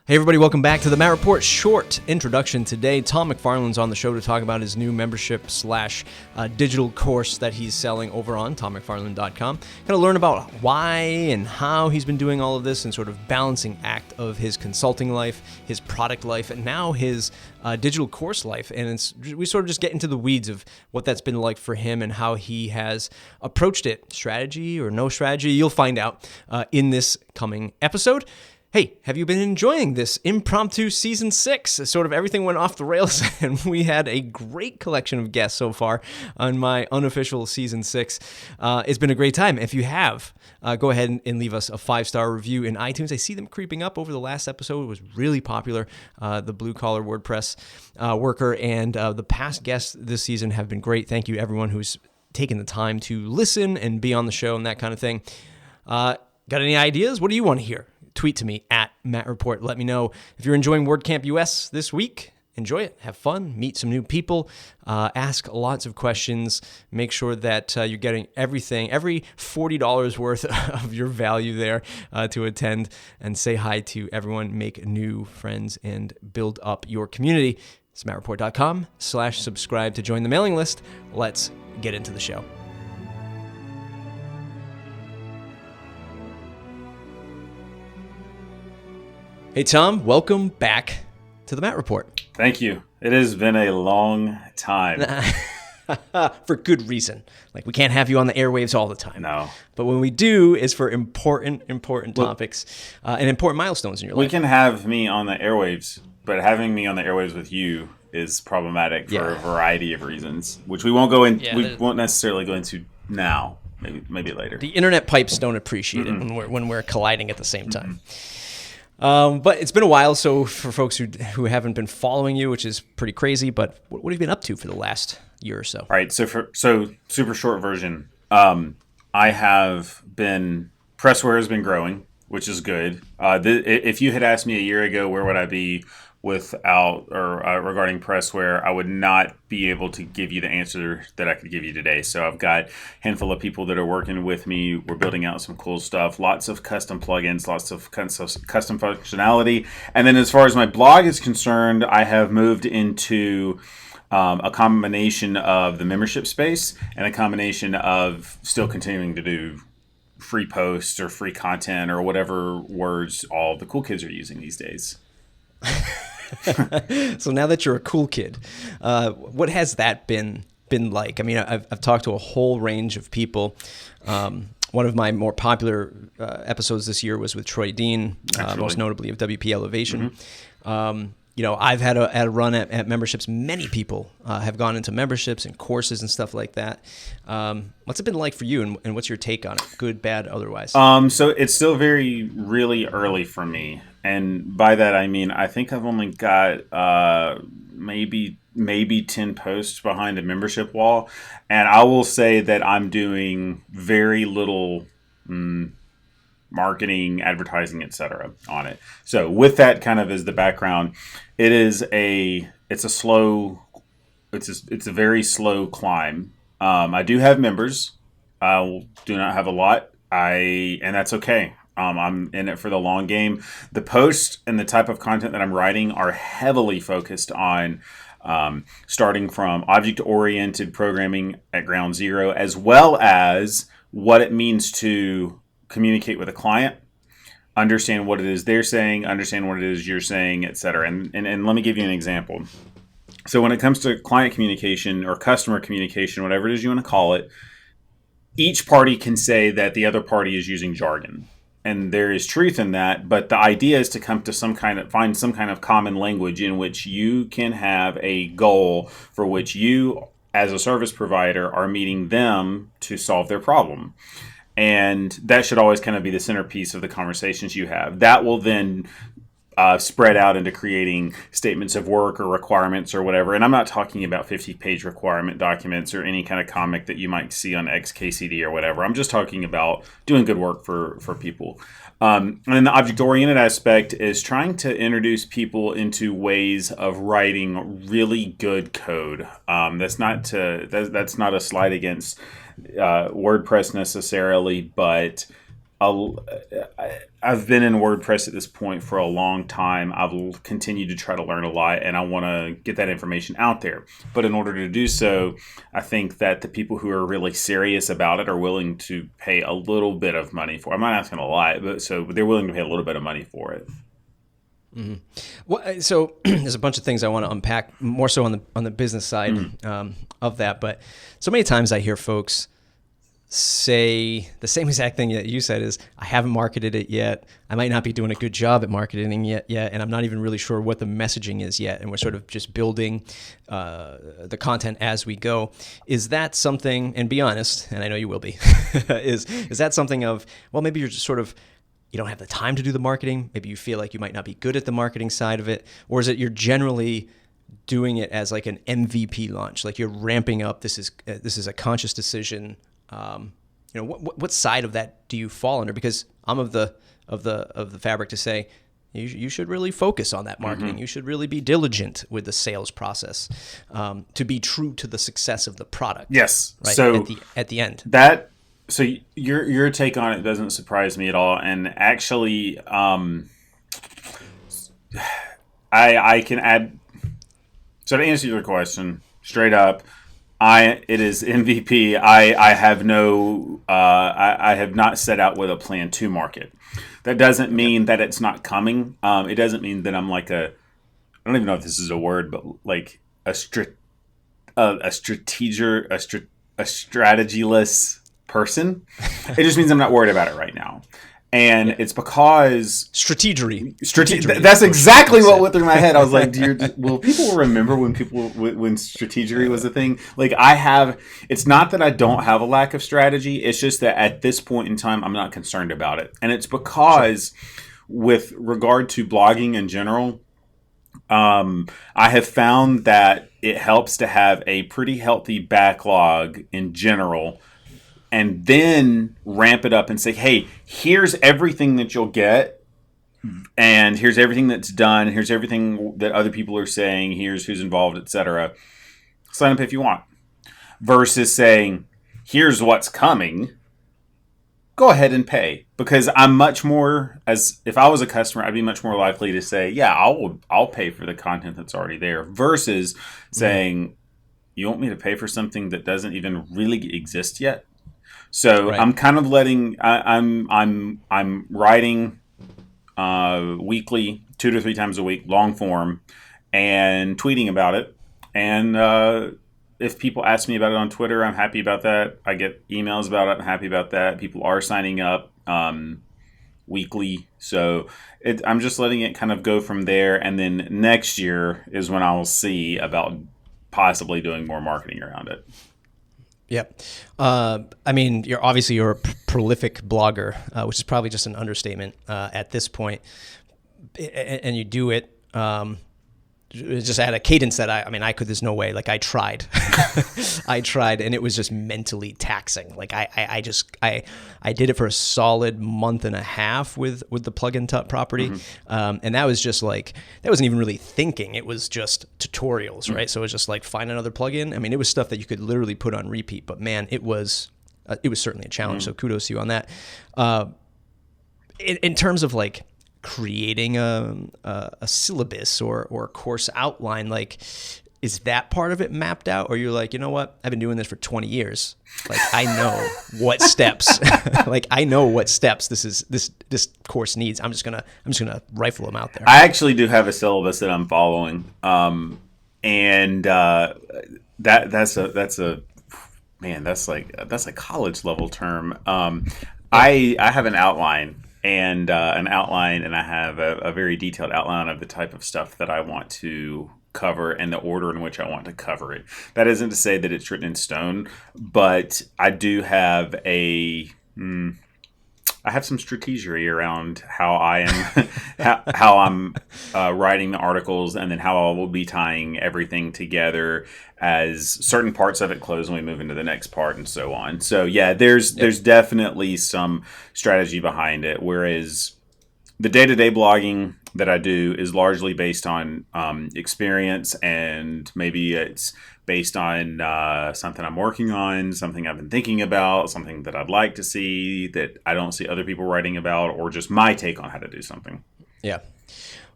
Hey everybody, welcome back to the Matt Report. Short introduction today. Tom McFarlin's on the show to talk about his new membership slash digital course that he's selling over on tommcfarlin.com. Kind of learn about why and how he's been doing all of this and sort of balancing act of his consulting life, his product life, and now his digital course life. And we sort of just get into the weeds of what that's been like for him and how he has approached it. Strategy or no strategy, you'll find out in this coming episode. Hey, have you been enjoying this impromptu season 6? Sort of everything went off the rails, and we had a great collection of guests so far on my unofficial season 6. It's been a great time. If you have, go ahead and leave us a 5-star review in iTunes. I see them creeping up over the last episode. It was really popular. The blue-collar WordPress worker and the past guests this season have been great. Thank you, everyone who's taken the time to listen and be on the show and that kind of thing. Got any ideas? What do you want to hear? Tweet to me at Matt Report. Let me know if you're enjoying WordCamp US this week. Enjoy it. Have fun. Meet some new people. Ask lots of questions. Make sure that you're getting everything, every $40 worth of your value there to attend and say hi to everyone, make new friends, and build up your community. It's mattreport.com/subscribe to join the mailing list. Let's get into the show. Hey, Tom, welcome back to the Matt Report. Thank you. It has been a long time. For good reason. Like, we can't have you on the airwaves all the time. No. But when we do, it's for important topics and important milestones in your life. We can have me on the airwaves, but having me on the airwaves with you is problematic for a variety of reasons, which we won't go in. We won't necessarily go into now. Maybe later. The internet pipes don't appreciate it when we're colliding at the same time. But it's been a while, so for folks who haven't been following you, which is pretty crazy, but what have you been up to for the last year or so? All right, so super short version. I have been, Pressware has been growing, which is good. If you had asked me a year ago, where would I be regarding Pressware, I would not be able to give you the answer that I could give you today. So I've got a handful of people that are working with me. We're building out some cool stuff, lots of custom plugins, lots of custom functionality. And then as far as my blog is concerned, I have moved into a combination of the membership space and a combination of still continuing to do free posts or free content or whatever words all the cool kids are using these days. So now that you're a cool kid, what has that been like? I mean, I've talked to a whole range of people. One of my more popular episodes this year was with Troy Dean, most notably of WP Elevation. I've had a run at memberships. Many people have gone into memberships and courses and stuff like that. What's it been like for you, and what's your take on it? Good, bad, otherwise? So it's still really early for me. And by that, I mean, I think I've only got maybe 10 posts behind a membership wall. And I will say that I'm doing very little marketing, advertising, etc. on it. So with that kind of as the background, it's a very slow climb. I do have members. I do not have a lot. And that's okay. I'm in it for the long game. The posts and the type of content that I'm writing are heavily focused on starting from object-oriented programming at ground zero, as well as what it means to communicate with a client, understand what it is they're saying, understand what it is you're saying, etc. And let me give you an example. So when it comes to client communication or customer communication, whatever it is you want to call it, each party can say that the other party is using jargon. And there is truth in that, but the idea is to come to find some kind of common language in which you can have a goal for which you, as a service provider, are meeting them to solve their problem. And that should always kind of be the centerpiece of the conversations you have. That will then spread out into creating statements of work or requirements or whatever. And I'm not talking about 50-page requirement documents or any kind of comic that you might see on XKCD or whatever. I'm just talking about doing good work for people. And then the object-oriented aspect is trying to introduce people into ways of writing really good code. That's not a slight against WordPress necessarily, but I I've been in WordPress at this point for a long time. I've continued to try to learn a lot, and I want to get that information out there. But in order to do so, I think that the people who are really serious about it are willing to pay a little bit of money for it. I'm not asking a lot, but they're willing to pay a little bit of money for it. Mm-hmm. Well, so there's a bunch of things I want to unpack, more so on the business side of that. But so many times I hear folks say the same exact thing that you said is, I haven't marketed it yet. I might not be doing a good job at marketing yet, and I'm not even really sure what the messaging is yet. And we're sort of just building the content as we go. Is that something, and be honest, and I know you will be, is that something of, well, maybe you're just sort of, you don't have the time to do the marketing. Maybe you feel like you might not be good at the marketing side of it. Or is it you're generally doing it as like an MVP launch? Like you're ramping up, this is a conscious decision. What side of that do you fall under? Because I'm of the fabric to say you should really focus on that marketing. Mm-hmm. You should really be diligent with the sales process to be true to the success of the product. Yes. Right? So at the end. So your take on it doesn't surprise me at all, and actually, I can add. So to answer your question straight up, it is MVP. I have I have not set out with a plan to market. That doesn't mean that it's not coming. It doesn't mean that I'm like I don't even know if this is a word, but like a strategyless person. It just means I'm not worried about it right now. And it's because strategery. That's exactly what went through my head. I was like, will people remember when strategery was a thing? Like it's not that I don't have a lack of strategy. It's just that at this point in time, I'm not concerned about it. And it's because with regard to blogging in general, I have found that it helps to have a pretty healthy backlog in general, and then ramp it up and say, hey, here's everything that you'll get, and here's everything that's done, here's everything that other people are saying, here's who's involved, etc. Sign up if you want. Versus saying, here's what's coming, go ahead and pay. Because I'm much more, if I was a customer, I'd be much more likely to say, yeah, I'll pay for the content that's already there, versus saying, you want me to pay for something that doesn't even really exist yet? So right. I'm kind of I'm writing weekly, 2 to 3 times a week, long form, and tweeting about it. And if people ask me about it on Twitter, I'm happy about that. I get emails about it. I'm happy about that. People are signing up weekly. So I'm just letting it kind of go from there. And then next year is when I will see about possibly doing more marketing around it. Yep. I mean, you're a prolific blogger, which is probably just an understatement at this point. And you do it just at a cadence that there's no way. Like I tried, and it was just mentally taxing. Like I did it for a solid month and a half with the plugin property. Mm-hmm. And that was just like, that wasn't even really thinking. It was just tutorials, right? So it was just like, find another plugin. I mean, it was stuff that you could literally put on repeat, but man, it was certainly a challenge. Mm-hmm. So kudos to you on that. In terms of like creating a syllabus or a course outline, like, is that part of it mapped out, or you're like, you know what, I've been doing this for 20 years, like I know what steps this course needs. I'm just gonna rifle them out there. I actually do have a syllabus that I'm following, and that's a college level term. I have an outline. And I have a very detailed outline of the type of stuff that I want to cover and the order in which I want to cover it. That isn't to say that it's written in stone, but I do have I have some strategy around how I am, how I'm writing the articles, and then how I will be tying everything together as certain parts of it close and we move into the next part and so on. So yeah, there's definitely some strategy behind it. Whereas the day-to-day blogging that I do is largely based on experience, and maybe it's based on something I'm working on, something I've been thinking about, something that I'd like to see that I don't see other people writing about, or just my take on how to do something. Yeah.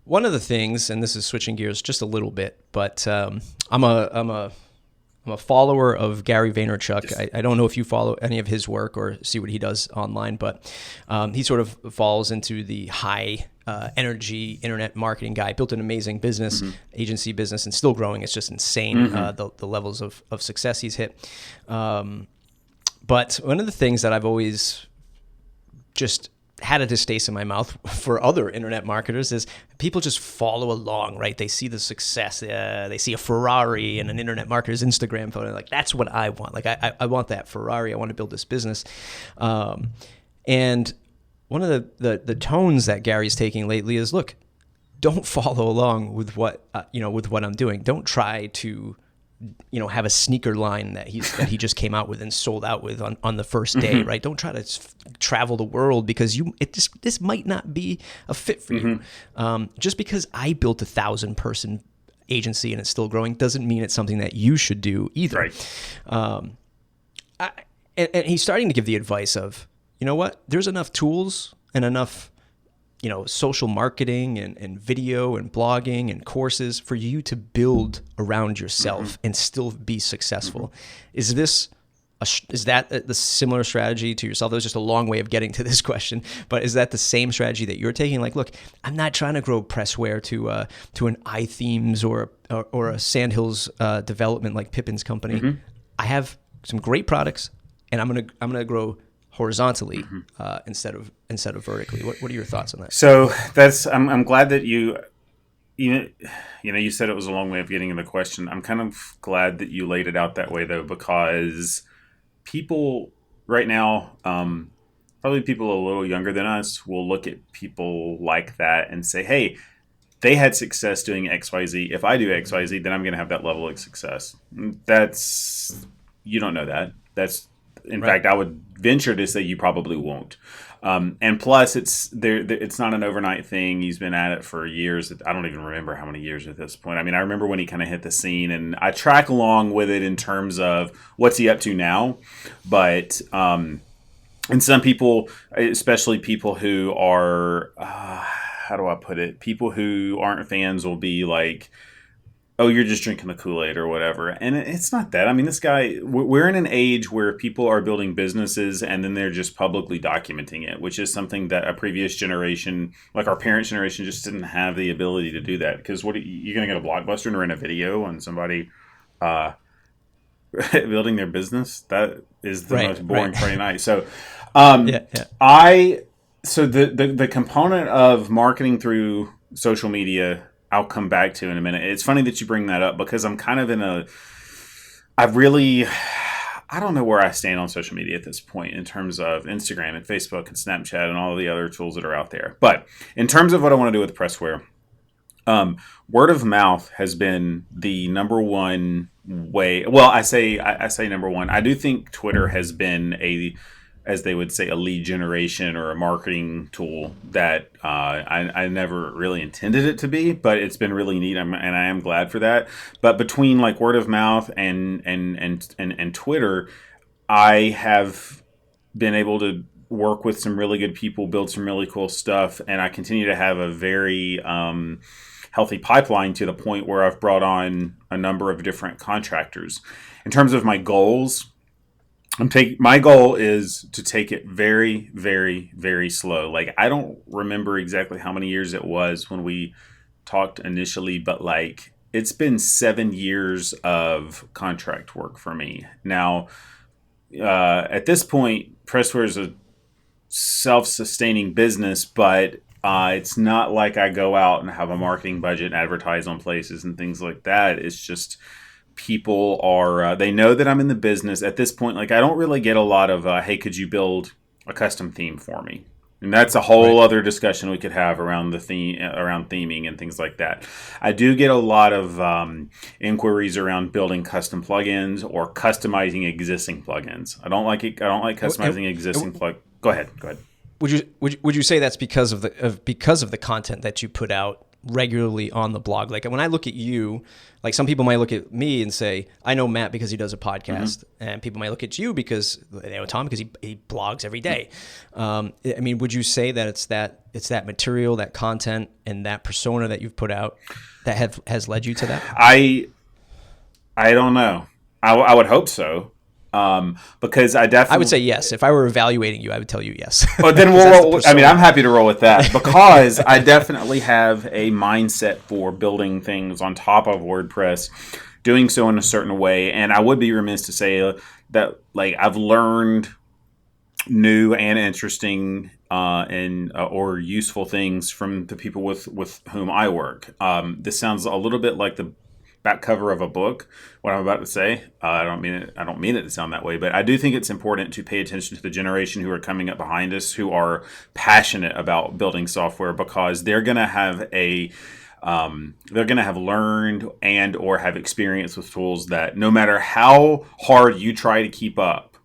One of the things, and this is switching gears just a little bit, but I'm a follower of Gary Vaynerchuk. Yes. I don't know if you follow any of his work or see what he does online, but he sort of falls into the high energy internet marketing guy. Built an amazing business, agency business, and still growing. It's just insane the levels of success he's hit. But one of the things that I've always just had a distaste in my mouth for other internet marketers is people just follow along, right? They see the success. They see a Ferrari and an internet marketer's Instagram photo. Like, that's what I want. Like, I want that Ferrari. I want to build this business. And one of the tones that Gary's taking lately is, look, don't follow along with what, with what I'm doing. Don't try to, have a sneaker line that he just came out with and sold out with on the first day, right? Don't try to travel the world because this might not be a fit for you. Just because I built 1,000-person agency and it's still growing doesn't mean it's something that you should do either. Right. And he's starting to give the advice of, you know what? There's enough tools and enough social marketing and video and blogging and courses for you to build around yourself and still be successful. Is that the similar strategy to yourself? That was just a long way of getting to this question, but is that the same strategy that you're taking? Like, look, I'm not trying to grow pressware to an iThemes or a Sandhills development like Pippin's company. I have some great products, and I'm gonna grow horizontally instead of vertically. What are your thoughts on that? So I'm glad that you said it was a long way of getting to the question. I'm kind of glad that you laid it out that way, though, because people right now, probably people a little younger than us, will look at people like that and say, hey, they had success doing XYZ. If I do XYZ, then I'm going to have that level of success. You don't know that. In fact, I would venture to say you probably won't. And plus, it's not an overnight thing. He's been at it for years. I don't even remember how many years at this point. I mean, I remember when he kind of hit the scene, and I track along with it in terms of what's he up to now. But and some people, especially people who are, how do I put it? People who aren't fans will be like, oh, you're just drinking the Kool-Aid or whatever. And it's not that. I mean, this guy, we're in an age where people are building businesses and then they're just publicly documenting it, which is something that a previous generation, like our parents' generation, just didn't have the ability to do that. Because you're going to go to Blockbuster and rent a video on somebody building their business? That is the most boring Friday night. So, So the component of marketing through social media, I'll come back to in a minute. It's funny that you bring that up because I'm kind of I don't know where I stand on social media at this point in terms of Instagram and Facebook and Snapchat and all of the other tools that are out there. But in terms of what I want to do with Pressware, word of mouth has been the number one way. Well, I say number one. I do think Twitter has been as they would say, a lead generation or a marketing tool that I never really intended it to be, but it's been really neat, and I am glad for that. But between like word of mouth and Twitter, I have been able to work with some really good people, build some really cool stuff, and I continue to have a very healthy pipeline to the point where I've brought on a number of different contractors. In terms of my goals, my goal is to take it very, very, very slow. Like, I don't remember exactly how many years it was when we talked initially, but like it's been 7 years of contract work for me. Now, at this point, Pressware is a self-sustaining business, but it's not like I go out and have a marketing budget and advertise on places and things like that. It's just people are, they know that I'm in the business at this point. Like, I don't really get a lot of, hey, could you build a custom theme for me? And that's a whole other discussion we could have around the theme, around theming and things like that. I do get a lot of inquiries around building custom plugins or customizing existing plugins. I don't like it. I don't like customizing existing plug. Go ahead. Would you say that's because of the content that you put out regularly on the blog. Like when I look at you, like some people might look at me and say, I know Matt because he does a podcast, and people might look at you because they know Tom because he blogs every day. I mean, would you say that it's that material, that content, and that persona that you've put out that has led you to that? I don't know. I would hope so. Because I would say yes. If I were evaluating you, I would tell you yes. But then I'm happy to roll with that because I definitely have a mindset for building things on top of WordPress, doing so in a certain way. And I would be remiss to say that like I've learned new and interesting or useful things from the people with whom I work. This sounds a little bit like the back cover of a book, what I'm about to say. I don't mean it to sound that way, but I do think it's important to pay attention to the generation who are coming up behind us, who are passionate about building software, because they're going to have learned and or have experience with tools that no matter how hard you try to keep up,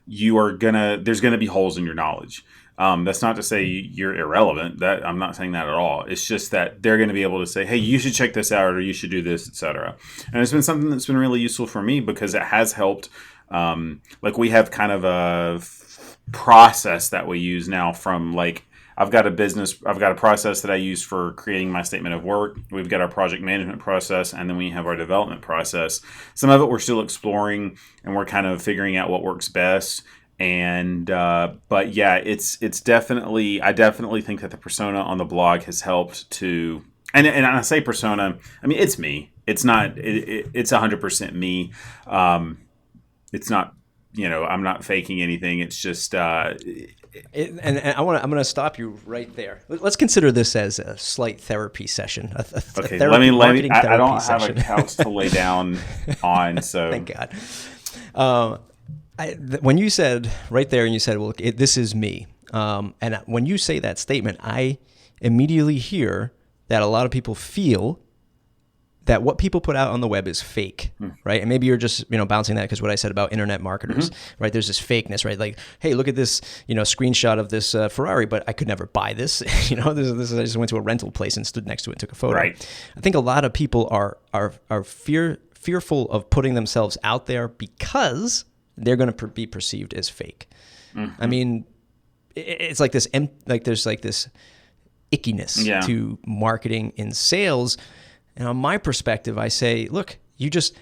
there's going to be holes in your knowledge. That's not to say you're irrelevant. That I'm not saying that at all. It's just that they're going to be able to say, hey, you should check this out, or you should do this, etc. And it's been something that's been really useful for me because it has helped. Like we have kind of a process that we use now from like, I've got a process that I use for creating my statement of work. We've got our project management process, and then we have our development process. Some of it we're still exploring, and we're kind of figuring out what works best. And but yeah, it's definitely, I definitely think that the persona on the blog has helped to, and I say persona, I mean it's me. It's not it's 100% me. It's not, I'm not faking anything. It's just and I'm going to stop you right there. Let's consider this as a slight therapy session. Okay, let me. I don't have a couch to lay down on, so thank God. When you said right there, and you said, well, this is me. And when you say that statement, I immediately hear that a lot of people feel that what people put out on the web is fake, right? And maybe you're just, bouncing that because what I said about internet marketers, right? There's this fakeness, right? Like, hey, look at this, screenshot of this Ferrari, but I could never buy this. This I just went to a rental place and stood next to it and took a photo. Right. I think a lot of people are fearful of putting themselves out there because they're going to be perceived as fake. I mean, it's like this, there's like this ickiness to marketing and sales. And on my perspective, I say, look, you just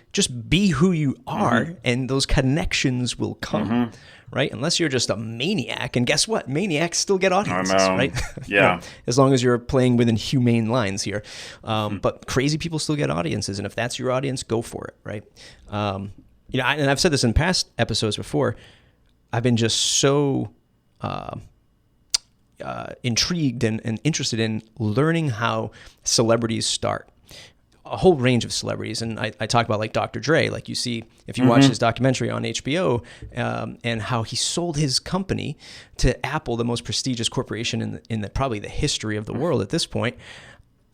be who you are, and those connections will come, right? Unless you're just a maniac. And guess what? Maniacs still get audiences, right? Yeah. As long as you're playing within humane lines here. But crazy people still get audiences. And if that's your audience, go for it, right? And I've said this in past episodes before, I've been just so intrigued and interested in learning how celebrities start. A whole range of celebrities. And I talk about like Dr. Dre, like you see, if you watch his documentary on HBO, and how he sold his company to Apple, the most prestigious corporation in probably the history of the world at this point,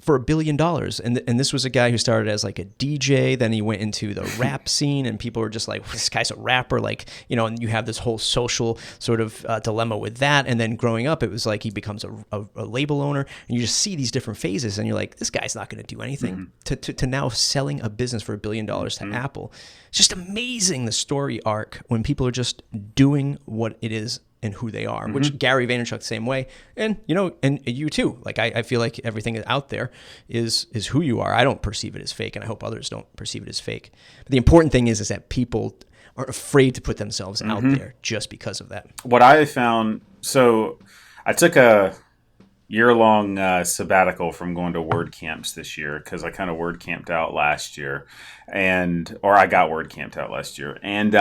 for $1 billion. And this was a guy who started as like a DJ. Then he went into the rap scene, and people were just like, this guy's a rapper. Like, and you have this whole social sort of dilemma with that. And then growing up, it was like he becomes a label owner, and you just see these different phases, and you're like, this guy's not going to do anything. To now selling a business for $1 billion to Apple. It's just amazing, the story arc when people are just doing what it is and who they are, which Gary Vaynerchuk the same way. And, and you too. Like, I feel like everything out there is who you are. I don't perceive it as fake, and I hope others don't perceive it as fake. But the important thing is that people aren't afraid to put themselves out there just because of that. What I have found, so I took a year-long sabbatical from going to WordCamps this year because I kind of WordCamped out last year, or I got WordCamped out last year. And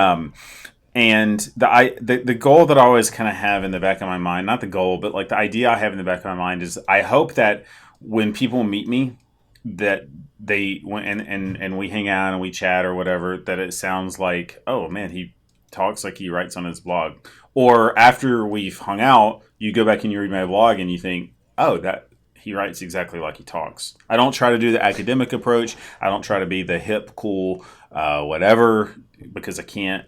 the goal that I always kind of have in the back of my mind, not the goal, but like the idea I have in the back of my mind is I hope that when people meet me, that they and we hang out and we chat or whatever, that it sounds like, oh man, he talks like he writes on his blog. Or after we've hung out, you go back and you read my blog and you think, oh, that he writes exactly like he talks. I don't try to do the academic approach. I don't try to be the hip, cool, whatever, because I can't.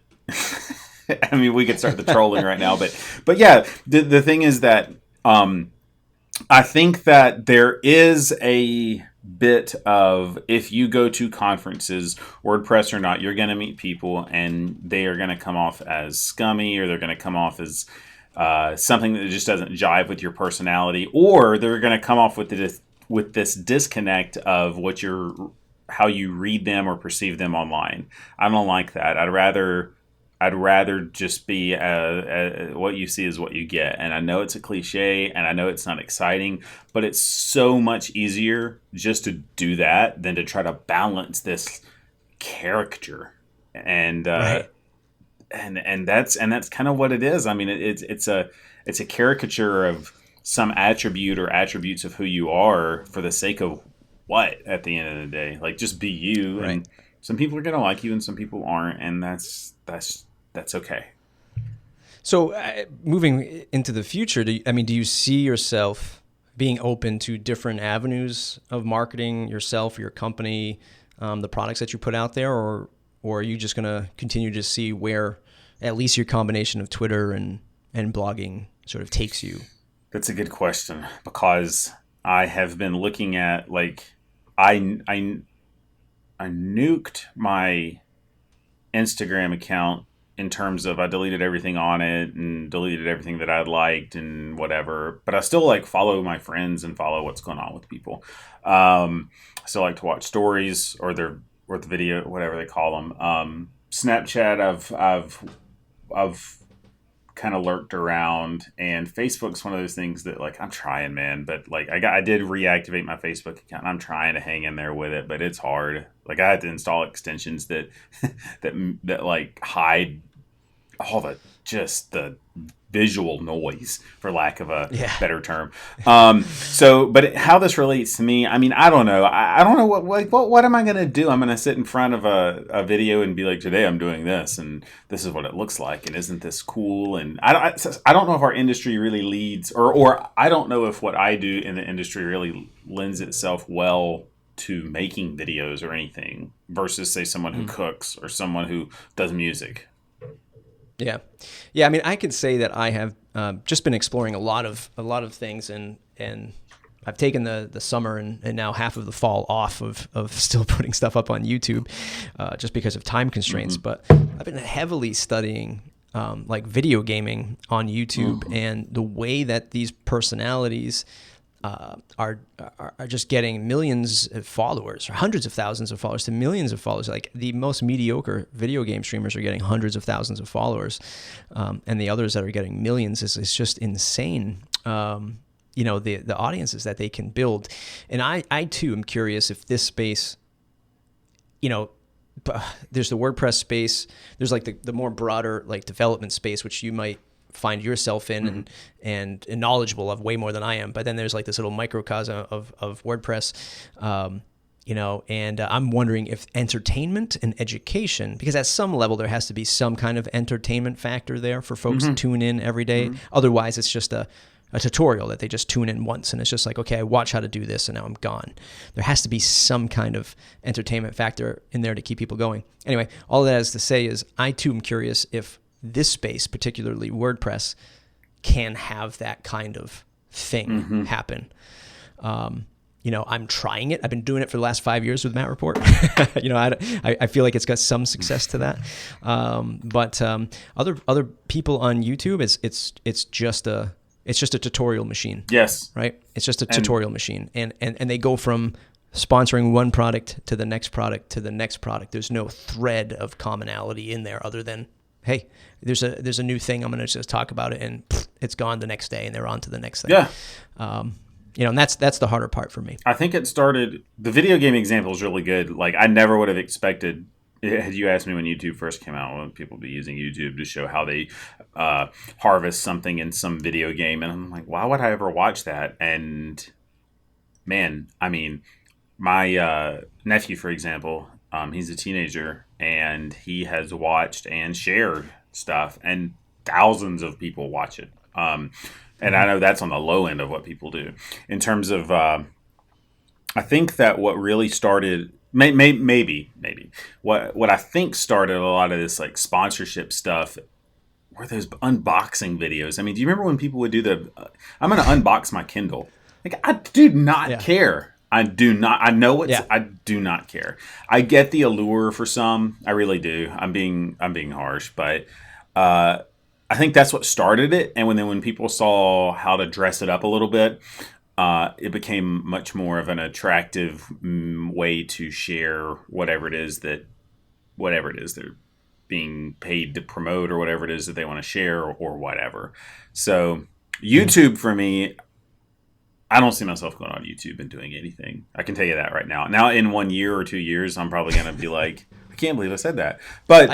I mean, we could start the trolling right now, but yeah, the thing is that I think that there is a bit of, if you go to conferences, WordPress or not, you're going to meet people and they are going to come off as scummy, or they're going to come off as something that just doesn't jive with your personality, or they're going to come off with this disconnect of how you read them or perceive them online. I don't like that. I'd rather just be what you see is what you get. And I know it's a cliche and I know it's not exciting, but it's so much easier just to do that than to try to balance this caricature. And Right. and that's kind of what it is. I mean, it's a caricature of some attribute or attributes of who you are for the sake of what, at the end of the day. Like, just be you. Right. And some people are going to like you and some people aren't, and that's okay. So moving into the future, do you see yourself being open to different avenues of marketing yourself, your company, the products that you put out there, or are you just going to continue to see where at least your combination of Twitter and blogging sort of takes you? That's a good question, because I have been looking at, like, I nuked my Instagram account in terms of I deleted everything on it and deleted everything that I liked and whatever, but I still like follow my friends and follow what's going on with people. I still like to watch stories or the video, whatever they call them. Snapchat, I've kind of lurked around, and Facebook's one of those things that, like, I'm trying, man, but like I did reactivate my Facebook account and I'm trying to hang in there with it, but it's hard. Like, I had to install extensions that that like hide all the visual noise, for lack of a better term. But how this relates to me, I mean, I don't know. I don't know what am I going to do? I'm going to sit in front of a video and be like, today I'm doing this, and this is what it looks like, and isn't this cool? And I don't know if our industry really leads, or I don't know if what I do in the industry really lends itself well to making videos or anything, versus, say, someone who cooks or someone who does music. Yeah. I mean, I could say that I have just been exploring a lot of things, and I've taken the summer and now half of the fall off of still putting stuff up on YouTube, just because of time constraints. But I've been heavily studying like video gaming on YouTube, and the way that these personalities are just getting millions of followers, or hundreds of thousands of followers, to millions of followers. Like, the most mediocre video game streamers are getting hundreds of thousands of followers, and the others that are getting millions is just insane. The audiences that they can build. And I too am curious if this space, there's the WordPress space, there's like the more broader like development space, which you might find yourself in and knowledgeable of way more than I am. But then there's like this little microcosm of WordPress, and I'm wondering if entertainment and education, because at some level there has to be some kind of entertainment factor there for folks to tune in every day. Otherwise, it's just a tutorial that they just tune in once, and it's just like, okay, I watch how to do this and now I'm gone. There has to be some kind of entertainment factor in there to keep people going. Anyway, all that is to say is I too am curious if this space, particularly WordPress, can have that kind of thing happen. I'm trying it. I've been doing it for the last 5 years with Matt Report. I feel like it's got some success to that. But other people on YouTube, it's just a tutorial machine. Yes. Right? It's just a tutorial machine. And they go from sponsoring one product to the next product to the next product. There's no thread of commonality in there other than, hey, there's a new thing, I'm going to just talk about it, and it's gone the next day, and they're on to the next thing. Yeah. And that's the harder part for me. I think it started, the video game example is really good. Like, I never would have expected, had you asked me when YouTube first came out, when people be using YouTube to show how they harvest something in some video game, and I'm like, why would I ever watch that? And man, I mean, my nephew, for example, he's a teenager, and he has watched and shared stuff, and thousands of people watch it. And I know that's on the low end of what people do. In terms of, I think that what really started, maybe what I think started a lot of this like sponsorship stuff were those unboxing videos. I mean, do you remember when people would do I'm going to unbox my Kindle? Like, I do not care. I do not. I know it's. Yeah. I do not care. I get the allure for some. I really do. I'm being harsh, but I think that's what started it. And when people saw how to dress it up a little bit, it became much more of an attractive way to share whatever it is they're being paid to promote, or whatever it is that they want to share, or whatever. So YouTube for me, I don't see myself going on YouTube and doing anything. I can tell you that right now. Now, in 1 year or 2 years, I'm probably going to be like, I can't believe I said that. But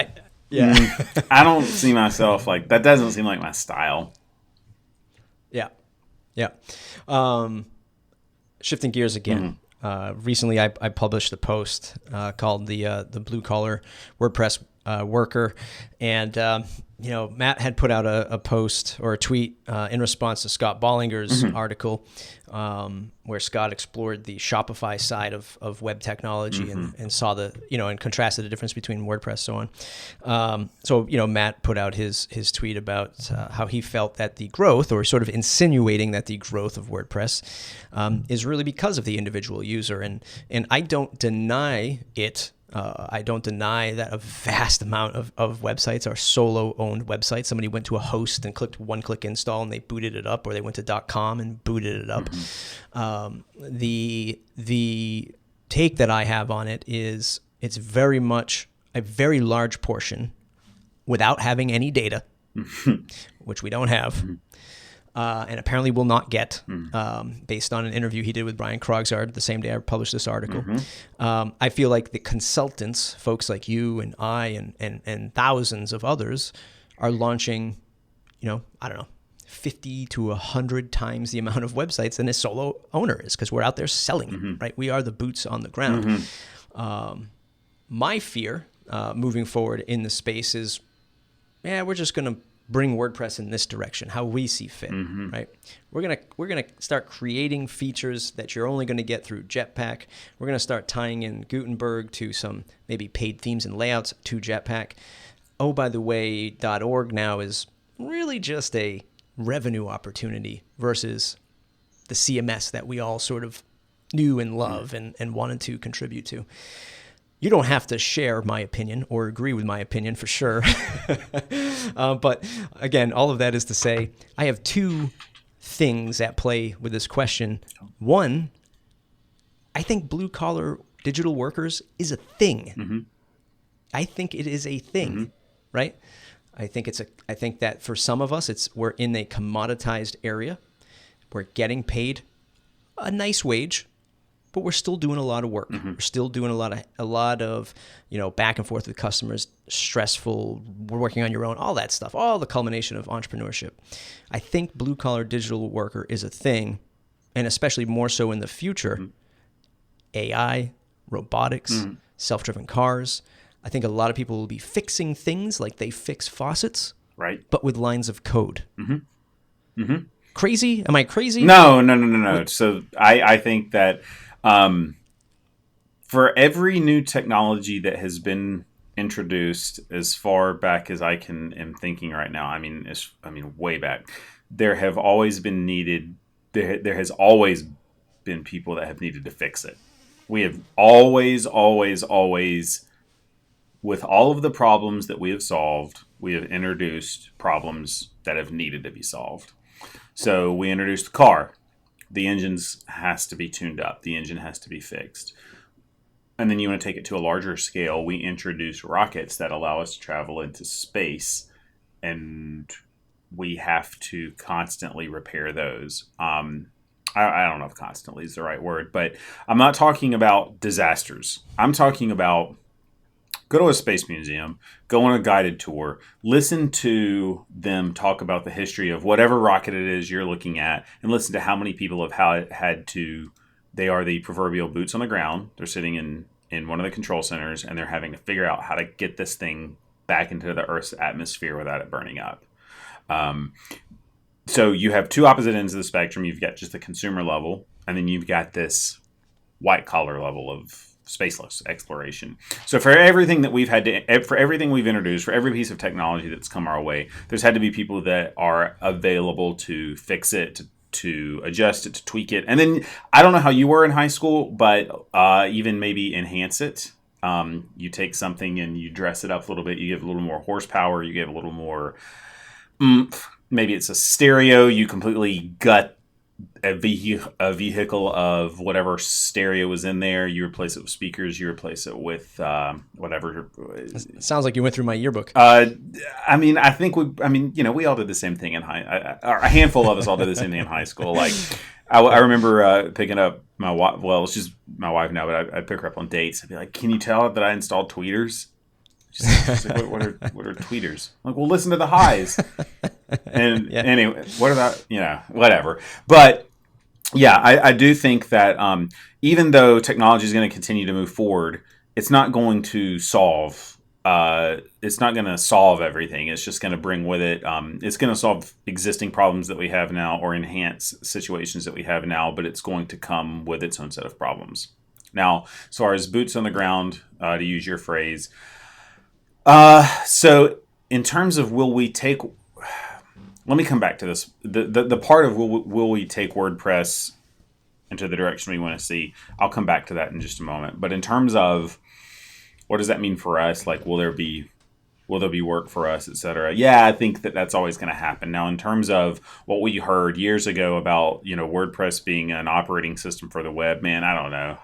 I don't see myself like that. Doesn't seem like my style. Yeah. Yeah. Shifting gears again. Recently, I published a post called the Blue Collar WordPress Worker, and Matt had put out a post or a tweet in response to Scott Bollinger's article, where Scott explored the Shopify side of web technology and saw and contrasted the difference between WordPress, so on. So Matt put out his tweet about how he felt that the growth, or sort of insinuating that the growth of WordPress is really because of the individual user, and I don't deny it. I don't deny that a vast amount of websites are solo-owned websites. Somebody went to a host and clicked one-click install and they booted it up, or they went to .com and booted it up. The take that I have on it is it's very much a very large portion without having any data, which we don't have. And apparently will not get, based on an interview he did with Brian Krogsard the same day I published this article. I feel like the consultants, folks like you and I and thousands of others, are launching, I don't know, 50 to 100 times the amount of websites than a solo owner is, because we're out there selling it, right? We are the boots on the ground. My fear moving forward in the space is, we're just going to bring WordPress in this direction, how we see fit, right? We're gonna start creating features that you're only gonna get through Jetpack. We're gonna start tying in Gutenberg to some maybe paid themes and layouts to Jetpack. Oh, by the way, .org now is really just a revenue opportunity versus the CMS that we all sort of knew and love and wanted to contribute to. You don't have to share my opinion or agree with my opinion for sure. But again, all of that is to say, I have two things at play with this question. One, I think blue collar digital workers is a thing. I think it is a thing, right? I think that for some of us, we're in a commoditized area. We're getting paid a nice wage, but we're still doing a lot of work. We're still doing a lot of back and forth with customers, stressful, we're working on your own, all that stuff, all the culmination of entrepreneurship. I think blue collar digital worker is a thing, and especially more so in the future. AI, robotics, self-driven cars. I think a lot of people will be fixing things like they fix faucets, right? But with lines of code. Crazy? Am I crazy? No. So I think that for every new technology that has been introduced, as far back as I am thinking right now, I mean way back, there has always been people that have needed to fix it. We have always, with all of the problems that we have solved, we have introduced problems that have needed to be solved. So we introduced the car. The engine has to be tuned up. The engine has to be fixed. And then you want to take it to a larger scale. We introduced rockets that allow us to travel into space, and we have to constantly repair those. I don't know if constantly is the right word, but I'm not talking about disasters. I'm talking about go to a space museum, go on a guided tour, listen to them talk about the history of whatever rocket it is you're looking at, and listen to how many people have had to, they are the proverbial boots on the ground. They're sitting in one of the control centers, and they're having to figure out how to get this thing back into the Earth's atmosphere without it burning up. So you have two opposite ends of the spectrum. You've got just the consumer level, and then you've got this white collar level of spaceless exploration. So for everything that for everything we've introduced, for every piece of technology that's come our way, there's had to be people that are available to fix it, to adjust it, to tweak it. And then I don't know how you were in high school, but even maybe enhance it. You take something and you dress it up a little bit. You give a little more horsepower. You give a little more oomph. Maybe it's a stereo. You completely gut a vehicle of whatever stereo was in there. You replace it with speakers. You replace it with whatever. It sounds like you went through my yearbook. I mean, we all did the same thing in a handful of us all did the same thing in high school. Like, I remember picking up my wife. Well, she's my wife now, but I'd pick her up on dates. I'd be like, "Can you tell that I installed tweeters?" She's like, what are tweeters? I'm like, well, listen to the highs. And anyway, what about, whatever. But yeah, I do think that even though technology is going to continue to move forward, it's not going to solve everything. It's just going to bring with it, it's going to solve existing problems that we have now or enhance situations that we have now, but it's going to come with its own set of problems. Now, as far as boots on the ground, to use your phrase, so in terms of let me come back to this. The part of will we take WordPress into the direction we want to see, I'll come back to that in just a moment. But in terms of what does that mean for us? Like, will there be work for us, et cetera? Yeah, I think that's always going to happen. Now, in terms of what we heard years ago about, WordPress being an operating system for the web, man, I don't know.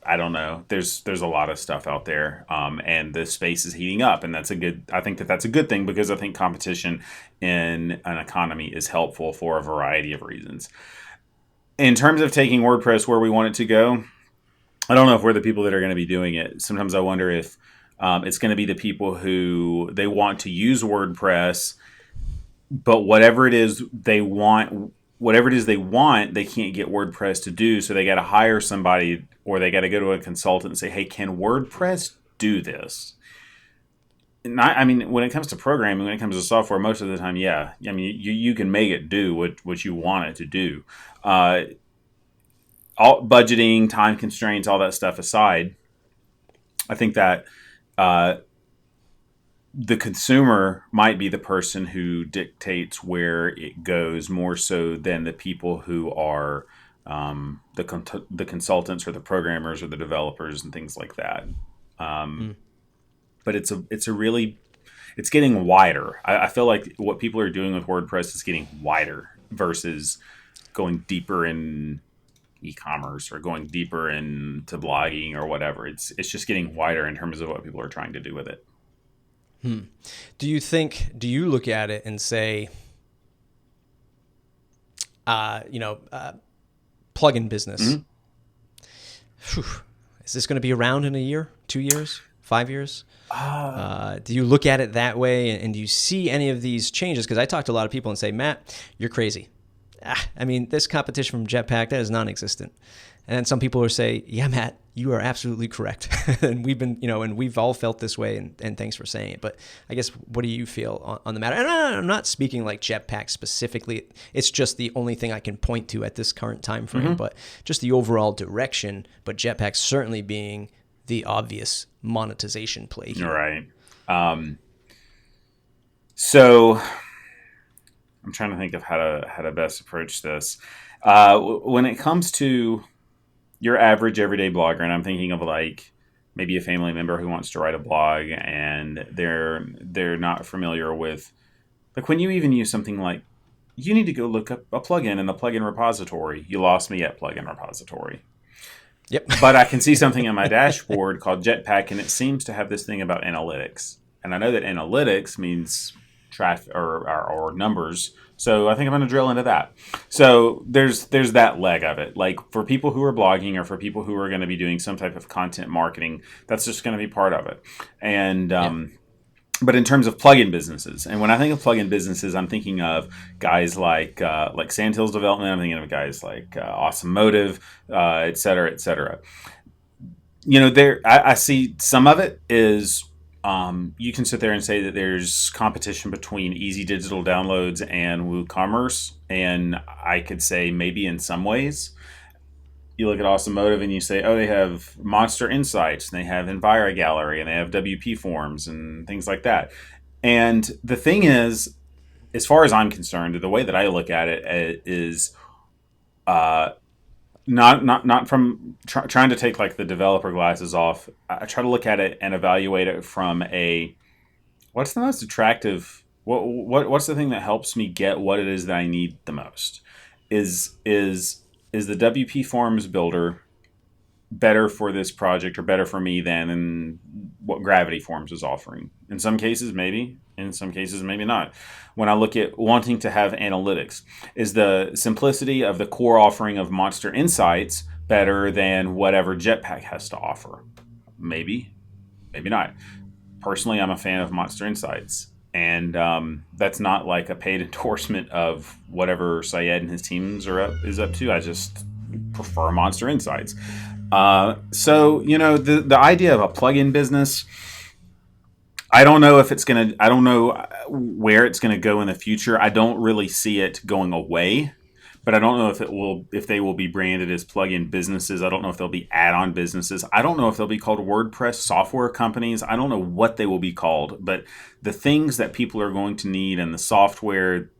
I don't know. There's a lot of stuff out there, and the space is heating up, and I think that's a good thing, because I think competition in an economy is helpful for a variety of reasons. In terms of taking WordPress where we want it to go, I don't know if we're the people that are going to be doing it. Sometimes I wonder if it's going to be the people who they want to use WordPress, but whatever it is they want, they can't get WordPress to do, so they got to hire somebody, or they got to go to a consultant and say, hey, can WordPress do this? When it comes to programming, when it comes to software, most of the time, yeah. I mean, you can make it do what you want it to do. All budgeting, time constraints, all that stuff aside, I think that the consumer might be the person who dictates where it goes more so than the people who are the consultants or the programmers or the developers and things like that. But it's getting wider. I feel like what people are doing with WordPress is getting wider versus going deeper in e-commerce or going deeper into blogging or whatever. It's just getting wider in terms of what people are trying to do with it. Do you look at it and say, plugin business, is this going to be around in a year, 2 years, 5 years? Do you look at it that way, and do you see any of these changes? Because I talk to a lot of people and say, Matt, you're crazy. This competition from Jetpack, that is non-existent. And then some people will say, yeah, Matt, you are absolutely correct. And we've been, and we've all felt this way, and thanks for saying it. But I guess, what do you feel on the matter? And I'm not speaking like Jetpack specifically. It's just the only thing I can point to at this current time frame, but just the overall direction. But Jetpack certainly being the obvious monetization play here. Right. So I'm trying to think of how to best approach this. When it comes to your average everyday blogger, and I'm thinking of like maybe a family member who wants to write a blog and they're not familiar with, like, when you even use something like, you need to go look up a plugin in the plugin repository. You lost me at plugin repository. Yep. But I can see something on my dashboard called Jetpack, and it seems to have this thing about analytics. And I know that analytics means traffic or numbers. So I think I'm going to drill into that. So there's that leg of it. Like, for people who are blogging or for people who are going to be doing some type of content marketing, that's just going to be part of it. And but in terms of plugin businesses, and when I think of plugin businesses, I'm thinking of guys like Sandhills Development. I'm thinking of guys like Awesome Motive, et cetera, et cetera. I see some of it is, you can sit there and say that there's competition between Easy Digital Downloads and WooCommerce, and I could say maybe in some ways. You look at Awesome Motive and you say, oh, they have Monster Insights, and they have Enviro Gallery, and they have WP Forms and things like that. And the thing is, as far as I'm concerned, the way that I look at it is, not from trying to take like the developer glasses off. I try to look at it and evaluate it from a what's the most attractive. What's the thing that helps me get what it is that I need the most? Is the WP Forms builder better for this project or better for me than what Gravity Forms is offering? In some cases, maybe. In some cases, maybe not. When I look at wanting to have analytics, is the simplicity of the core offering of Monster Insights better than whatever Jetpack has to offer? Maybe, maybe not. Personally, I'm a fan of Monster Insights. And that's not like a paid endorsement of whatever Syed and his teams is up to. I just prefer Monster Insights. So, the idea of a plugin business, I don't know I don't know where it's going to go in the future. I don't really see it going away, but I don't know if they will be branded as plugin businesses. I don't know if they'll be add-on businesses. I don't know if they'll be called WordPress software companies. I don't know what they will be called, but the things that people are going to need and the software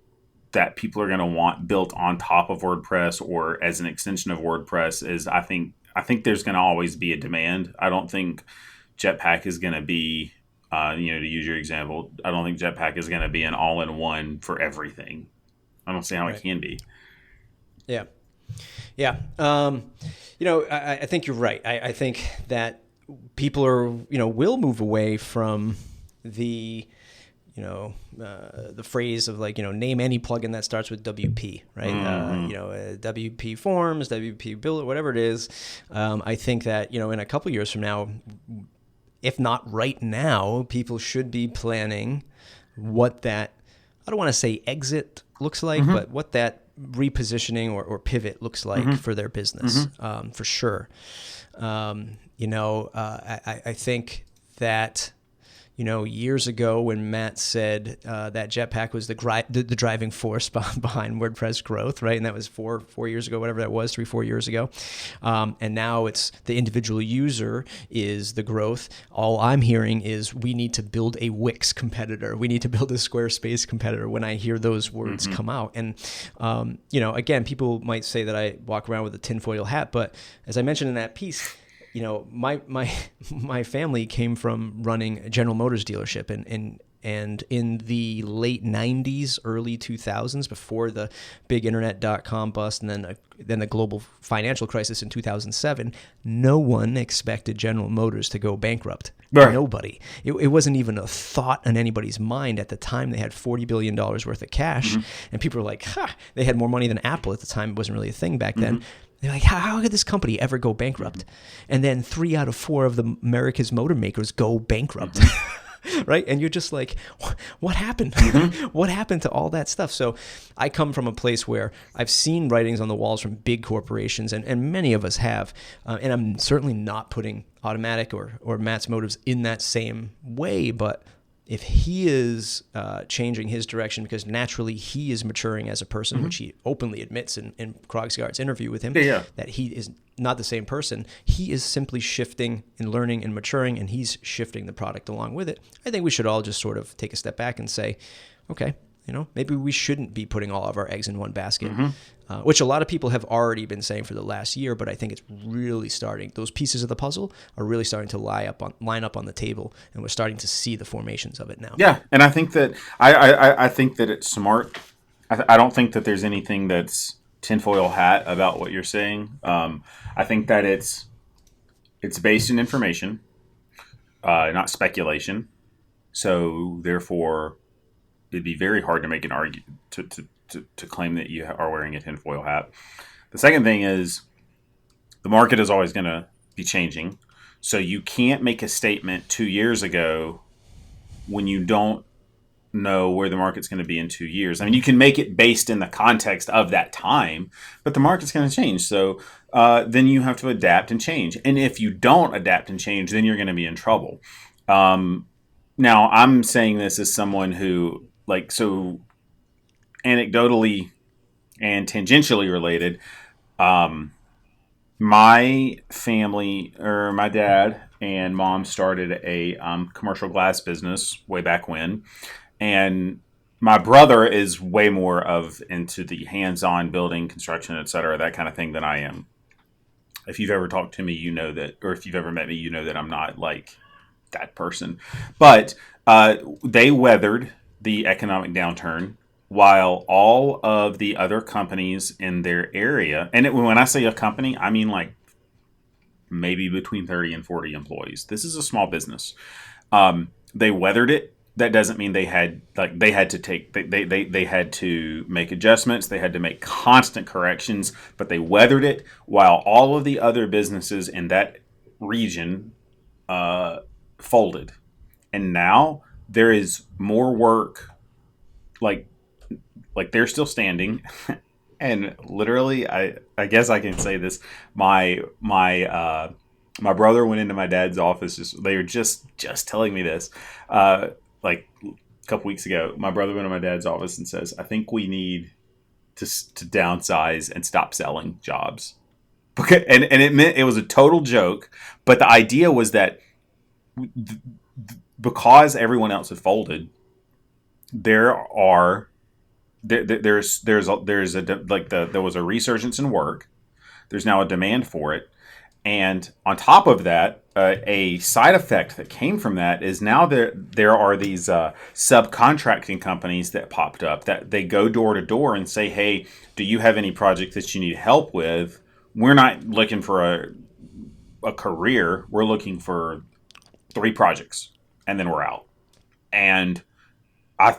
that people are going to want built on top of WordPress or as an extension of WordPress is, I think there's going to always be a demand. I don't think Jetpack is going to be, to use your example, I don't think Jetpack is going to be an all-in-one for everything. I don't see how it can be. Yeah. Yeah. I think you're right. I think that people will move away from the phrase of name any plugin that starts with WP, right? Mm-hmm. WP Forms, WP Builder, whatever it is. I think that, in a couple years from now, if not right now, people should be planning what that, I don't want to say exit looks like, mm-hmm. but what that repositioning or pivot looks like mm-hmm. for their business, mm-hmm. For sure. I think that, years ago when Matt said that Jetpack was the driving force behind WordPress growth, right? And that was four years ago, whatever that was, 3-4 years ago. And now it's the individual user is the growth. All I'm hearing is we need to build a Wix competitor. We need to build a Squarespace competitor when I hear those words mm-hmm. come out. And, again, people might say that I walk around with a tinfoil hat, but as I mentioned in that piece, my family came from running a General Motors dealership, and in the late 90s, early 2000s, before the big internet.com bust, and then the global financial crisis in 2007, no one expected General Motors to go bankrupt. Right. Nobody. It wasn't even a thought on anybody's mind at the time. They had $40 billion worth of cash, mm-hmm. and people were like, they had more money than Apple at the time. It wasn't really a thing back mm-hmm. then. They're like, how could this company ever go bankrupt? And then 3 out of 4 of the America's motor makers go bankrupt, mm-hmm. right? And you're just like, what happened? Mm-hmm. What happened to all that stuff? So I come from a place where I've seen writings on the walls from big corporations, and many of us have, and I'm certainly not putting Automatic or Matt's motives in that same way, but if he is changing his direction because naturally he is maturing as a person, mm-hmm. which he openly admits in Krogsgaard's interview with him, that he is not the same person. He is simply shifting and learning and maturing, and he's shifting the product along with it. I think we should all just sort of take a step back and say, okay, maybe we shouldn't be putting all of our eggs in one basket, mm-hmm. Which a lot of people have already been saying for the last year, but I think it's really starting. Those pieces of the puzzle are really starting to line up on the table, and we're starting to see the formations of it now. Yeah, and I think that I think that it's smart. I don't think that there's anything that's tinfoil hat about what you're saying. I think that it's based in information, not speculation. So therefore, it'd be very hard to make an argument to claim that you are wearing a tinfoil hat. The second thing is the market is always going to be changing. So you can't make a statement 2 years ago when you don't know where the market's going to be in 2 years. I mean, you can make it based in the context of that time, but the market's going to change. So then you have to adapt and change. And if you don't adapt and change, then you're going to be in trouble. Now, I'm saying this as someone who, anecdotally and tangentially related, my family, or my dad and mom, started a commercial glass business way back when, and My brother is way more of into the hands-on building, construction, etc., that kind of thing than I am. If you've ever talked to me, you know that, or if you've ever met me, you know that I'm not like that person. But they weathered the economic downturn while all of the other companies in their area, and when I say a company, I mean like maybe between 30 and 40 employees. This is a small business. They weathered it. That doesn't mean they had to make adjustments. They had to make constant corrections, but they weathered it while all of the other businesses in that region folded. And now there is more work. Like they're still standing. And literally, I guess I can say this. My brother went into my dad's office. They were just telling me this. Like a couple weeks ago, my brother went to my dad's office and says, "I think we need to downsize and stop selling jobs." And it meant it was a total joke, but the idea was that because everyone else had folded, there was a resurgence in work. There's now a demand for it. And on top of that, a side effect that came from that is now there are these subcontracting companies that popped up that they go door to door and say, "Hey, do you have any project that you need help with? We're not looking for a career. We're looking for 3 projects, and then we're out." And I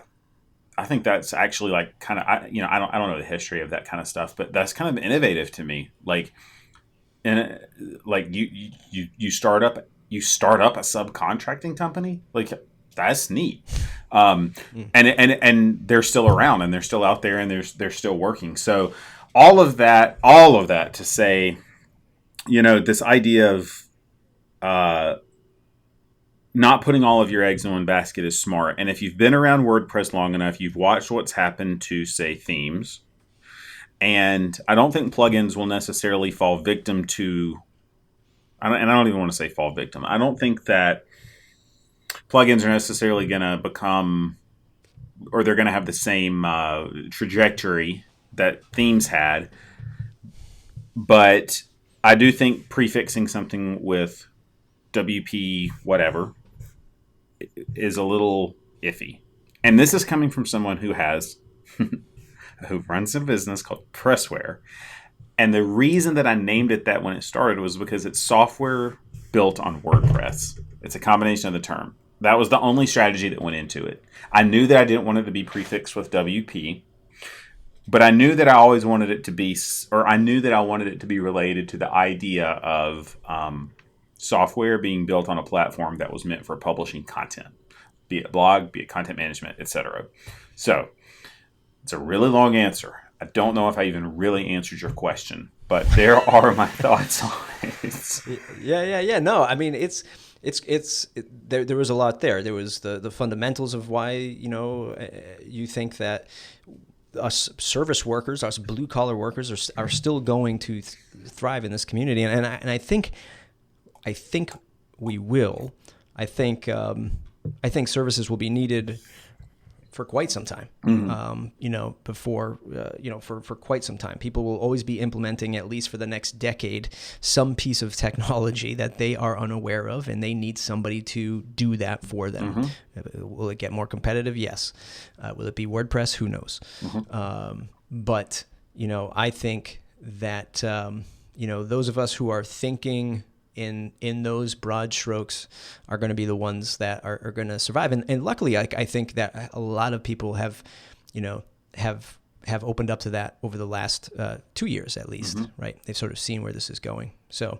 think that's actually like kind of I don't know the history of that kind of stuff, but that's kind of innovative to me. Like. And like you start up a subcontracting company, like that's neat. And they're still around and they're still out there and they're still working. So all of that to say, this idea of not putting all of your eggs in one basket is smart. And if you've been around WordPress long enough, you've watched what's happened to, say, themes. And I don't think plugins will necessarily fall victim to, and I don't even want to say fall victim. I don't think that plugins are necessarily going to become, or they're going to have the same trajectory that themes had. But I do think prefixing something with WP whatever is a little iffy. And this is coming from someone who runs a business called Pressware. And the reason that I named it that when it started was because it's software built on WordPress. It's a combination of the term. That was the only strategy that went into it. I knew that I didn't want it to be prefixed with WP, but I knew that I always wanted it to be, or I knew that I wanted it to be related to the idea of software being built on a platform that was meant for publishing content, be it blog, be it content management, etc. So it's a really long answer. I don't know if I even really answered your question, but there are my thoughts on it. Yeah. No, I mean, there was a lot there. There was the fundamentals of why, you think that us service workers, us blue collar workers are still going to thrive in this community. And I think we will. I think services will be needed for quite some time. For quite some time. People will always be implementing, at least for the next decade, some piece of technology that they are unaware of, and they need somebody to do that for them. Will it get more competitive? Yes. Will it be WordPress? Who knows? But, I think that, those of us who are thinking in those broad strokes are going to be the ones that are going to survive. And luckily, I think that a lot of people have opened up to that over the last 2 years at least, right? They've sort of seen where this is going. So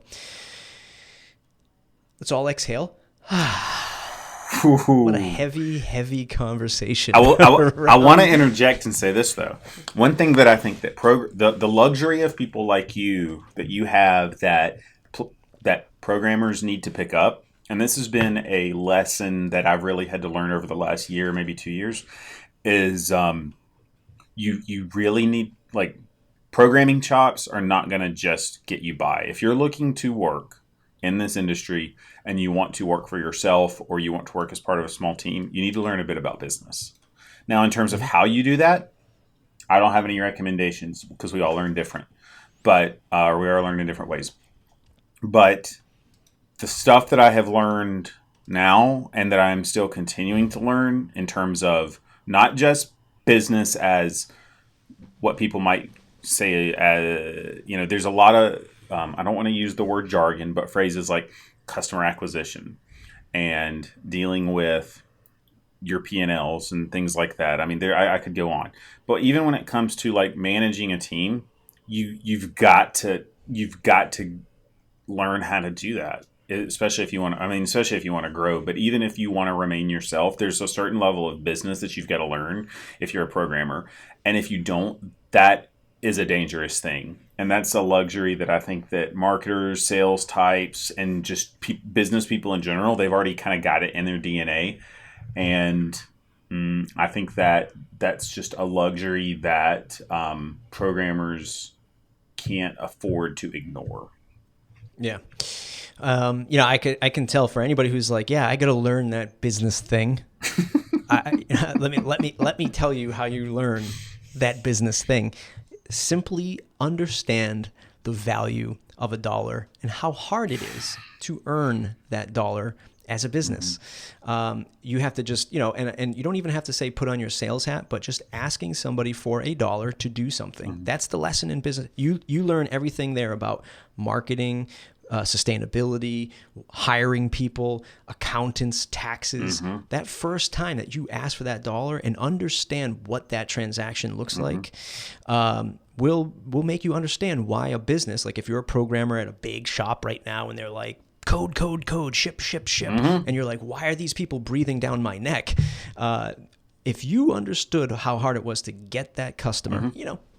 let's all exhale. What a heavy conversation. I want to interject and say this, though. One thing that I think that the luxury of people like you, that you have that programmers need to pick up, and this has been a lesson that I've really had to learn over the last year, maybe 2 years, is you really need, like, programming chops are not going to just get you by. If you're looking to work in this industry and you want to work for yourself or you want to work as part of a small team, you need to learn a bit about business. Now, in terms of how you do that, I don't have any recommendations because we all learn different, but we are learning in different ways. But the stuff that I have learned now and that I'm still continuing to learn in terms of not just business as what people might say, there's a lot of, I don't want to use the word jargon, but phrases like customer acquisition and dealing with your P&Ls and things like that. I mean, I could go on, but even when it comes to like managing a team, you've got to learn how to do that, especially if you want to, especially if you want to grow, but even if you want to remain yourself, there's a certain level of business that you've got to learn if you're a programmer. And if you don't, that is a dangerous thing. And that's a luxury that I think that marketers, sales types, and just business people in general, they've already kind of got it in their DNA. And I think that that's just a luxury that programmers can't afford to ignore. Yeah. I can tell for anybody who's like, yeah, I got to learn that business thing. Let me tell you how you learn that business thing. Simply understand the value of $1 and how hard it is to earn that dollar as a business. You have to just, and you don't even have to say put on your sales hat, but just asking somebody for $1 to do something. That's the lesson in business. You learn everything there about marketing, sustainability, hiring people, accountants, taxes. That first time that you ask for that dollar and understand what that transaction looks like, will make you understand why a business, like if you're a programmer at a big shop right now and they're like, code, ship. And you're like, why are these people breathing down my neck? If you understood how hard it was to get that customer,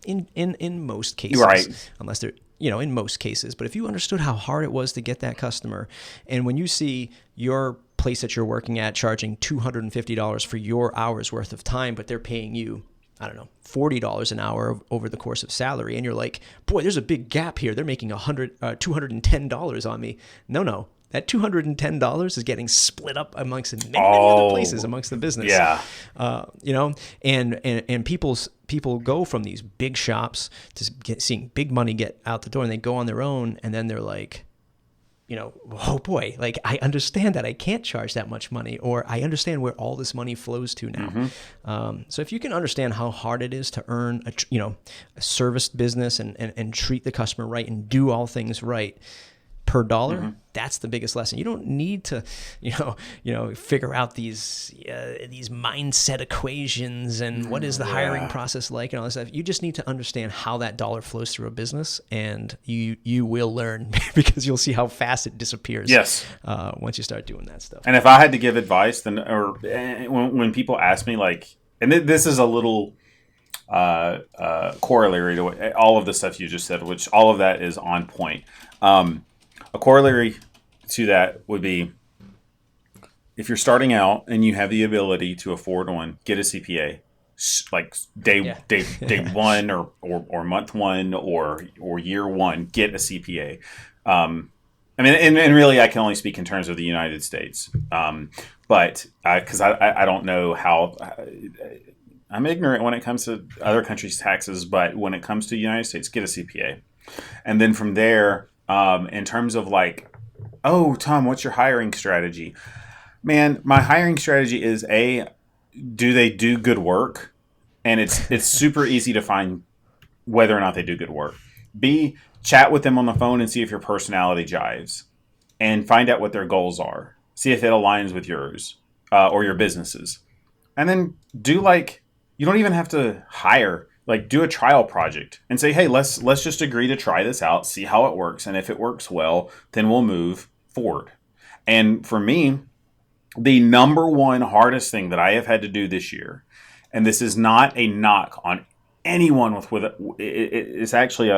in most cases, right, unless they're, in most cases, but if you understood how hard it was to get that customer, and when you see your place that you're working at charging $250 for your hour's worth of time, but they're paying you, I don't know, $40 an hour over the course of salary, and you're like, boy, there's a big gap here. They're making $210 on me. No. That $210 is getting split up amongst many other places amongst the business. Yeah. And people go from these big shops to seeing big money get out the door, and they go on their own, and then they're like, oh boy, like I understand that I can't charge that much money, or I understand where all this money flows to now. So if you can understand how hard it is to earn a service business and treat the customer right and do all things right per dollar, that's the biggest lesson. You don't need to, figure out these mindset equations and what is the hiring process like and all this stuff. You just need to understand how that dollar flows through a business, and you will learn because you'll see how fast it disappears. Yes. Once you start doing that stuff. And if I had to give advice, then, or when people ask me, like, and this is a little corollary to all of the stuff you just said, which all of that is on point. A corollary to that would be, if you're starting out and you have the ability to afford one, get a CPA, like day one or month one or year one, get a CPA. And really, I can only speak in terms of the United States, but because I don't know how. I'm ignorant when it comes to other countries' taxes, but when it comes to the United States, get a CPA, and then from there. In terms of like, oh, Tom, what's your hiring strategy? Man, my hiring strategy is do they do good work? And it's super easy to find whether or not they do good work. B, chat with them on the phone and see if your personality jives, and find out what their goals are. See if it aligns with yours or your business's. And then you don't even have to hire. Like, do a trial project and say, hey, let's just agree to try this out, see how it works. And if it works well, then we'll move forward. And for me, the number one hardest thing that I have had to do this year, and this is not a knock on anyone with it's actually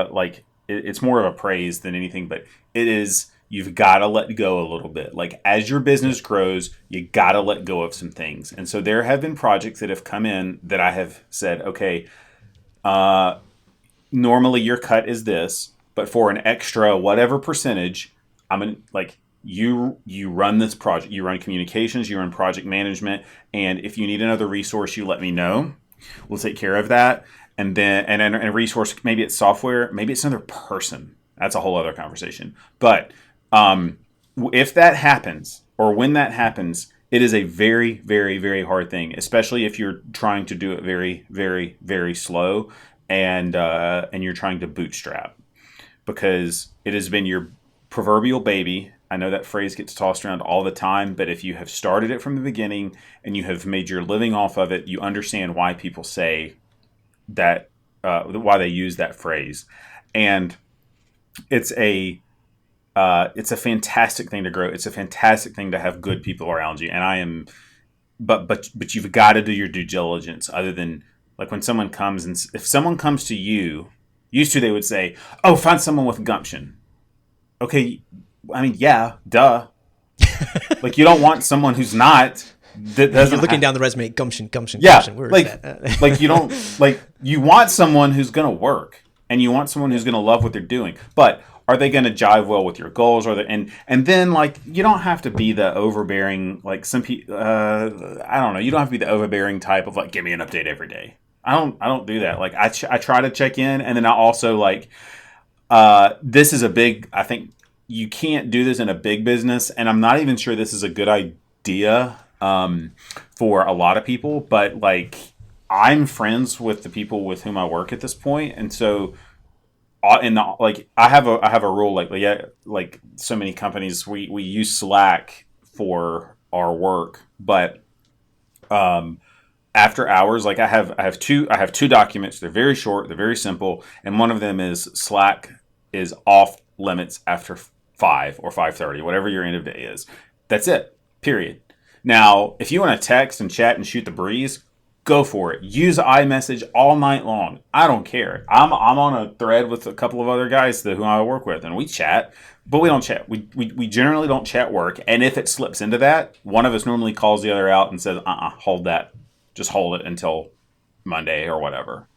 it's more of a praise than anything, but it is, you've got to let go a little bit. Like, as your business grows, you got to let go of some things. And so there have been projects that have come in that I have said, okay, normally your cut is this, but for an extra whatever percentage, I'm gonna, like, you run this project, you run communications, you run project management, and if you need another resource, you let me know. We'll take care of that. And then and a resource, maybe it's software, maybe it's another person. That's a whole other conversation. But if that happens, or when that happens, it is a very, very, very hard thing, especially if you're trying to do it very, very, very slow, and you're trying to bootstrap, because it has been your proverbial baby. I know that phrase gets tossed around all the time, but if you have started it from the beginning and you have made your living off of it, you understand why people say that, why they use that phrase. And it's a fantastic thing to grow. It's a fantastic thing to have good people around you. And but you've got to do your due diligence, other than like when someone comes, and if someone comes to you, used to, they would say, "Oh, find someone with gumption." Okay. I mean, yeah, duh. Like, you don't want someone who's not. That doesn't. You're looking down the resume, gumption. Yeah, gumption. Where is that? Like you don't like. You want someone who's going to work, and you want someone who's going to love what they're doing. But are they going to jive well with your goals? Or and then, like, you don't have to be the overbearing, like some people. I don't know. You don't have to be the overbearing type of like, give me an update every day. I don't do that. Like, I try to check in, and then I also like. This is a big. I think you can't do this in a big business, and I'm not even sure this is a good idea for a lot of people. But like, I'm friends with the people with whom I work at this point, and so I have a rule, like so many companies, we use Slack for our work, but after hours, like I have two documents. They're very short, they're very simple, and one of them is Slack is off limits after 5 or 5:30, whatever your end of day is. That's it. Period. Now, if you want to text and chat and shoot the breeze, go for it. Use iMessage all night long. I don't care. I'm on a thread with a couple of other guys who I work with, and we chat, but we don't chat. We generally don't chat work, and if it slips into that, one of us normally calls the other out and says, hold that. Just hold it until Monday or whatever.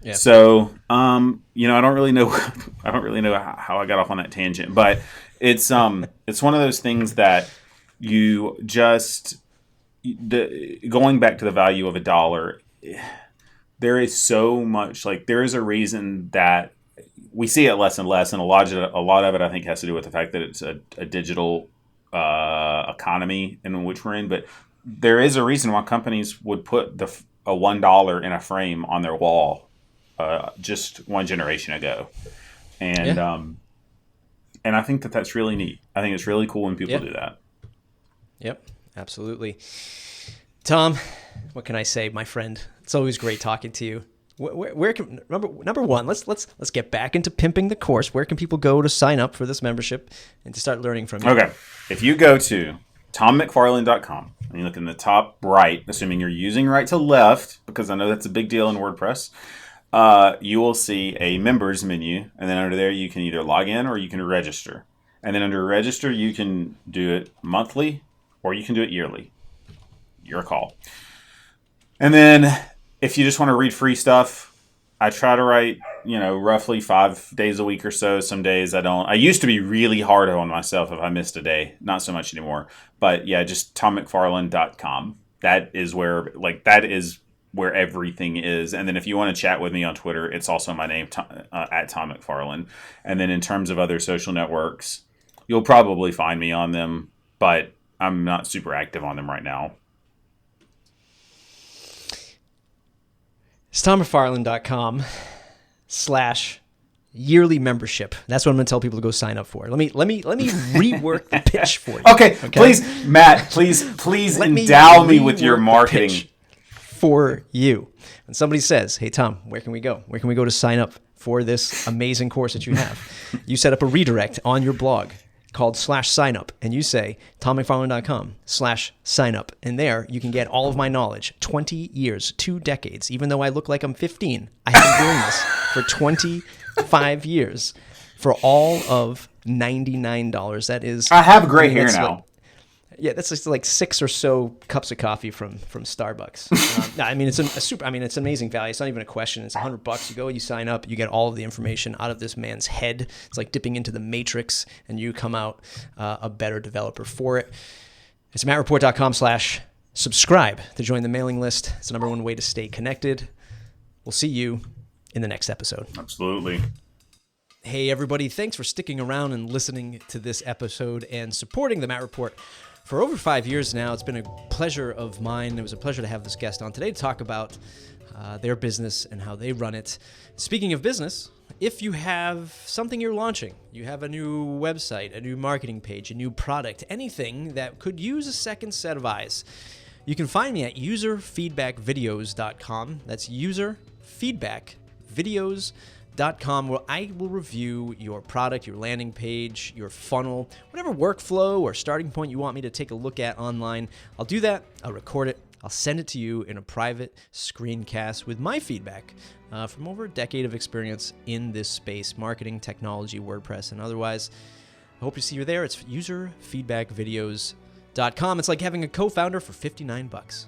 Yeah. So, I don't really know how I got off on that tangent, but it's one of those things that you just, going back to the value of $1, there is so much, like, there is a reason that we see it less and less, and a lot of it I think has to do with the fact that it's a digital economy in which we're in. But there is a reason why companies would put a $1 in a frame on their wall just one generation ago, and I think that's really neat. I think it's really cool when people do that. Yep, absolutely. Tom, what can I say, my friend? It's always great talking to you. Where can number one? Let's get back into pimping the course. Where can people go to sign up for this membership and to start learning from you? Okay, if you go to tommcfarlin.com and you look in the top right, assuming you're using right to left, because I know that's a big deal in WordPress, you will see a members menu, and then under there you can either log in or you can register. And then under register, you can do it monthly or you can do it yearly. Your call. And then if you just want to read free stuff, I try to write, roughly 5 days a week or so. Some days I don't. I used to be really hard on myself if I missed a day. Not so much anymore. But yeah, just tommcfarlin.com. That is where everything is. And then if you want to chat with me on Twitter, it's also my name, at Tom McFarlin. And then in terms of other social networks, you'll probably find me on them, but I'm not super active on them right now. It's tommcfarlin.com/yearly membership. That's what I'm going to tell people to go sign up for. Let me rework the pitch for you. Okay? Please, Matt, please endow me with your marketing for you. When somebody says, "Hey Tom, where can we go? Where can we go to sign up for this amazing course that you have?" You set up a redirect on your blog called /signup, and you say tommcfarlin.com/signup, and there you can get all of my knowledge. 20 years, 2 decades. Even though I look like I'm 15, I have been doing this for 25 years for all of $99. That is, I have gray hair now. Yeah, that's just like 6 or so cups of coffee from Starbucks. No, I mean, it's it's amazing value. It's not even a question. It's $100. You go, you sign up, you get all of the information out of this man's head. It's like dipping into the matrix, and you come out a better developer for it. It's mattreport.com/subscribe to join the mailing list. It's the number one way to stay connected. We'll see you in the next episode. Absolutely. Hey, everybody. Thanks for sticking around and listening to this episode and supporting the Matt Report. For over 5 years now, it's been a pleasure of mine. It was a pleasure to have this guest on today to talk about their business and how they run it. Speaking of business, if you have something you're launching, you have a new website, a new marketing page, a new product, anything that could use a second set of eyes, you can find me at userfeedbackvideos.com. That's userfeedbackvideos.com, where I will review your product, your landing page, your funnel, whatever workflow or starting point you want me to take a look at online. I'll do that. I'll record it. I'll send it to you in a private screencast with my feedback from over a decade of experience in this space, marketing, technology, WordPress, and otherwise. I hope to see you there. It's userfeedbackvideos.com. It's like having a co-founder for $59.